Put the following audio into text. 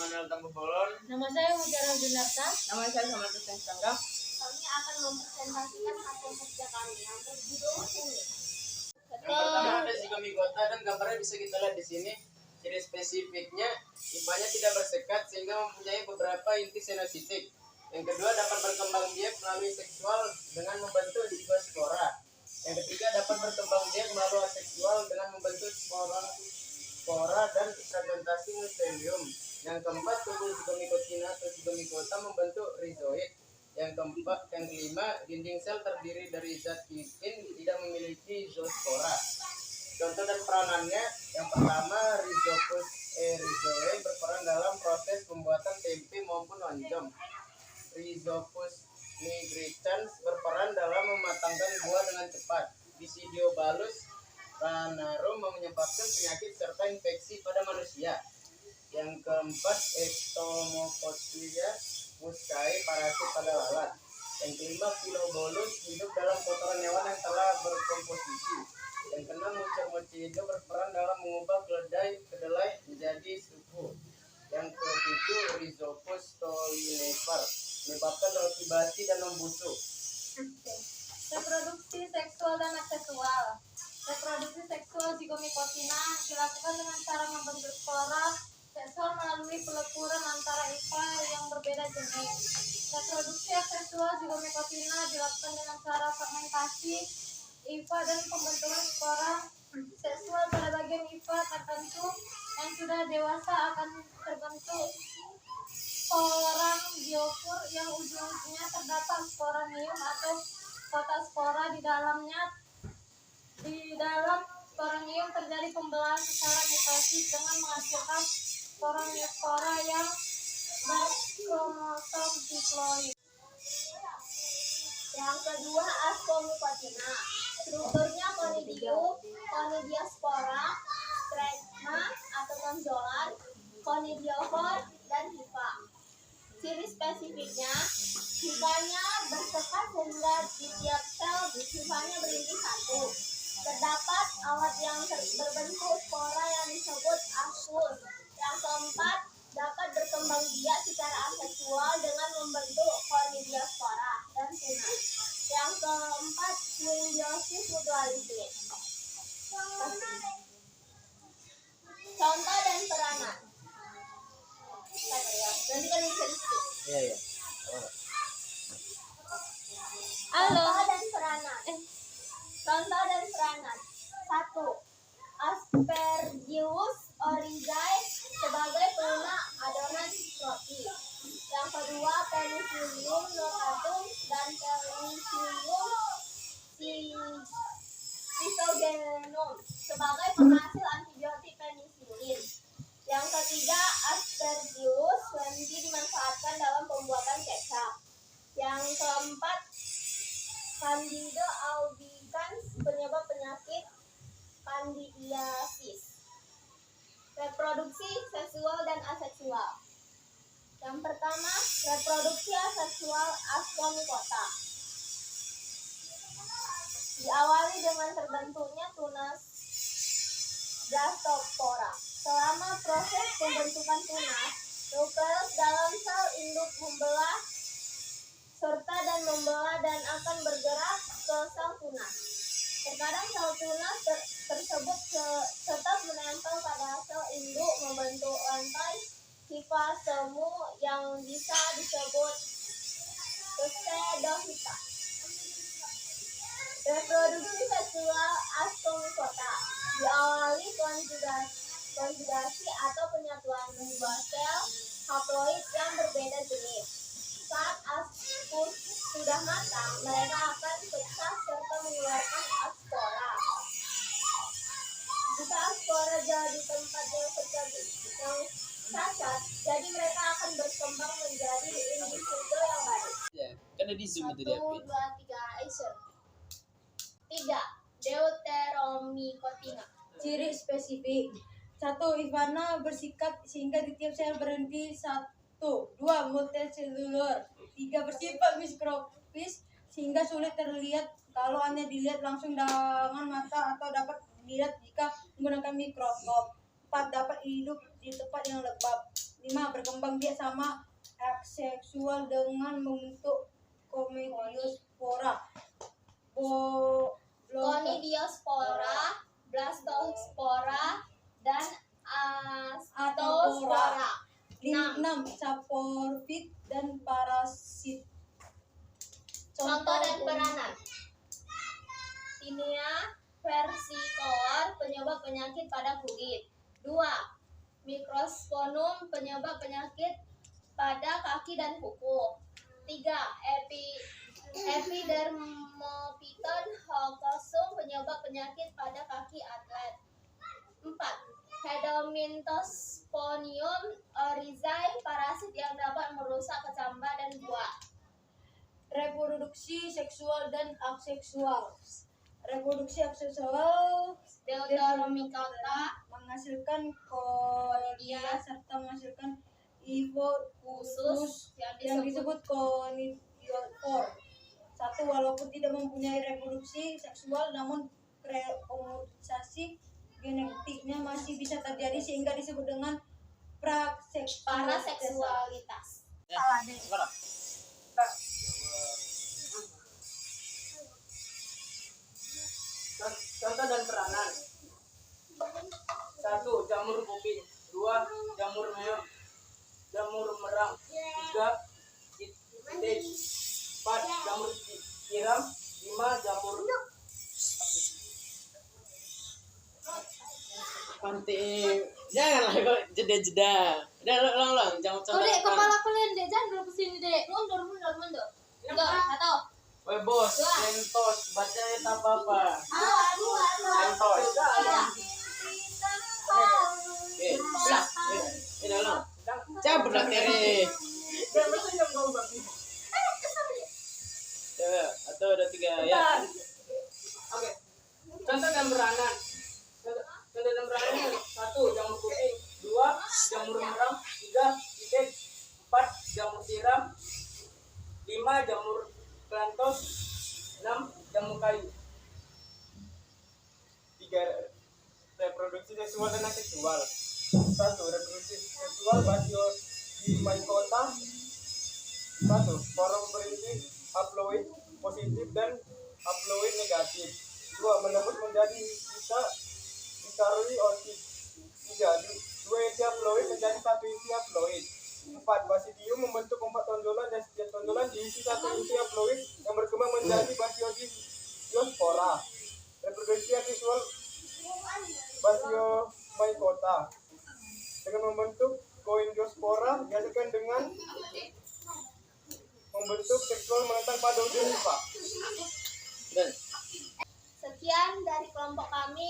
Manuel Tampu Bolon. Nama saya Mutiara Junarta. Nama saya Samantha Sangga. Kami akan mempresentasikan hasil kerja kami yang berjudul Kuning. Yang pertama ada zigomigota dan gambarnya bisa kita lihat di sini. Ciri spesifiknya, ipanya tidak bersekat sehingga mempunyai beberapa inti senositik. Yang kedua, dapat berkembang biak melalui seksual dengan membentuk zigospora. Yang ketiga, dapat berkembang biak melalui aseksual dengan membentuk spora dan fragmentasi mycelium. Yang keempat, tubuh zigomicotina atau zigomigota membentuk rhizoid. Yang kelima, dinding sel terdiri dari zat kitin, tidak memiliki zoospora. Contoh dan peranannya, yang pertama, Rhizopus rhizoe berperan dalam proses pembuatan tempe maupun oncom. Rhizopus nigricans berperan dalam mematangkan buah dengan cepat. Basidioballus ranarum menyebabkan penyakit serta infeksi pada manusia. Yang keempat, Ectomophilia muscae parasit pada lalat. Yang kelima, Philobolus hidup dalam kotoran hewan yang telah berkomposisi. Yang keenam, Mucormycido berperan dalam mengubah kedelai menjadi suku. Yang ketujuh, Rhizopus stolonifer menyebabkan roti basi dan membusuk. Reproduksi seksual dan aseksual. Reproduksi seksual zigomicotina dilakukan dengan cara membentuk spora seksual melalui peleburan antara hifa yang berbeda jenis. Reproduksi aseksual zigomicotina dilakukan dengan cara fragmentasi hifa dan pembentukan spora seksual pada bagian hifa tertentu yang sudah dewasa akan terbentuk sporang diofur yang ujungnya terdapat sporanium atau fotospora di dalamnya. Di dalam sporanium terjadi pembelahan secara mitosis dengan menghasilkan spora yang berkromosom diploid. Yang kedua, Ascomycotina. Strukturnya conidiospora, stigma atau tonjolan, conidiofor, dan hifa. Ciri spesifiknya, hifanya bersekat sehingga di tiap sel hifanya berinti satu. Terdapat alat yang berbentuk spora yang disebut ascus. Yang keempat, dapat berkembang biak secara aseksual dengan membentuk conidiospora dan tunas. Yang keempat, symbiosis mutualisme. Contoh dan peranan. Nanti kan bisa disebut. Iya. Contoh dan peranan. Contoh dan peranan. 1. Aspergillus oryzae sebagai pelunak adonan roti. Yang kedua, Penicillium notatum dan Penicillium schizogenum sebagai penghasil antibiotik penicillin. Yang ketiga, Aspergillus flemmi dimanfaatkan dalam pembuatan kecap. Yang keempat, Candida albicans penyebab penyakit candidiasis. Reproduksi seksual dan aseksual. Yang pertama, reproduksi aseksual Ascomycota. Diawali dengan terbentuknya tunas blastopora. Selama proses pembentukan tunas, nukleus dalam sel induk membelah serta dan membelah dan akan bergerak ke sel tunas. Terkadang sel tunas tersebut tetap menempel pada sel induk membentuk lantai hifa semu yang bisa disebut pseudofita. Reproduksi seksual Ascomycota diawali konjugasi atau penyatuan dua sel haploid yang berbeda jenis. Saat ascus sudah matang, mereka akan pecah serta mengeluarkan aspora. Jika aspora jadi tempat yang pecah yang cacat, jadi mereka akan berkembang menjadi individu yang baru. Ya, kan ada di Zoom itu dia. 1, 2, 3, action. 3. Deuteromicotina. Ciri spesifik. 1. Hifanya bersikat sehingga di tiap sel berhenti 1. 2. Multiselulur. 3. Bersifat mikroskopis sehingga sulit terlihat kalau hanya dilihat langsung dengan mata atau dapat dilihat jika menggunakan mikroskop. 4. Dapat hidup di tempat yang lembab. 5. Berkembang biak sama aseksual dengan membentuk komediospora. Conidiospora, blastospora, dan astospora. 6. Saporfit dan parasit. Contoh dan peranan. Tinea versicolor, penyebab penyakit pada kulit. 2. Microsporium, penyebab penyakit pada kaki dan kuku. 3. Epidermophyton hoaxosum, penyebab penyakit pada kaki atlet. 4. Hedontosponium oryzae, parasit yang dapat merusak kecambah dan buah. Reproduksi seksual dan aseksual. Reproduksi aseksual Deuteromycota menghasilkan konidia serta menghasilkan khusus yang disebut konidiospor. 1. Walaupun tidak mempunyai reproduksi seksual, namun homosasi genetiknya masih bisa terjadi sehingga disebut dengan paraseksualitas. Contoh dan peranan. 1. Jamur kuping. 2. Jamur merah. Jamur merang. 3. Titik. 4. Jamur tiram. 5. Jamur panti. Janganlah kok jeda-jeda. Udah ulang. Jangan Oh dek, kepala kalian dek, jangan duduk kesini dek. Mundur. Atau Woi bos, lentos, bacanya tak apa-apa. Lentos. Udah. Udah lo. Cabut lah Tere. Coba, atau ada 3 ya. Oke. Contoh dan peranan. Contoh dan peranan. 1. Jamur kuping. 2. Jamur merang. 3. Titik. 4. Jamur tiram. 5. Jamur plantos. 6. Jamur kayu. 3. Reproduksi seksual dan aseksual. 1. Reproduksi seksual basio di mycota. 1. Forum berisi haploid positif dan haploid negatif. 2. Menembus menjadi sisa eukariotik. 3. 2 inti haploid menjadi 1 inti haploid. 4. Basidium membentuk 4 tonjolan dan setiap tonjolan diisi 1 inti haploid yang berkembang menjadi basiodiospora. Reproduksi aseksual basiomycota dengan membentuk koindiospora dihasilkan dengan membentuk seksual menentang pada ujung lipa. Sekian dari kelompok kami.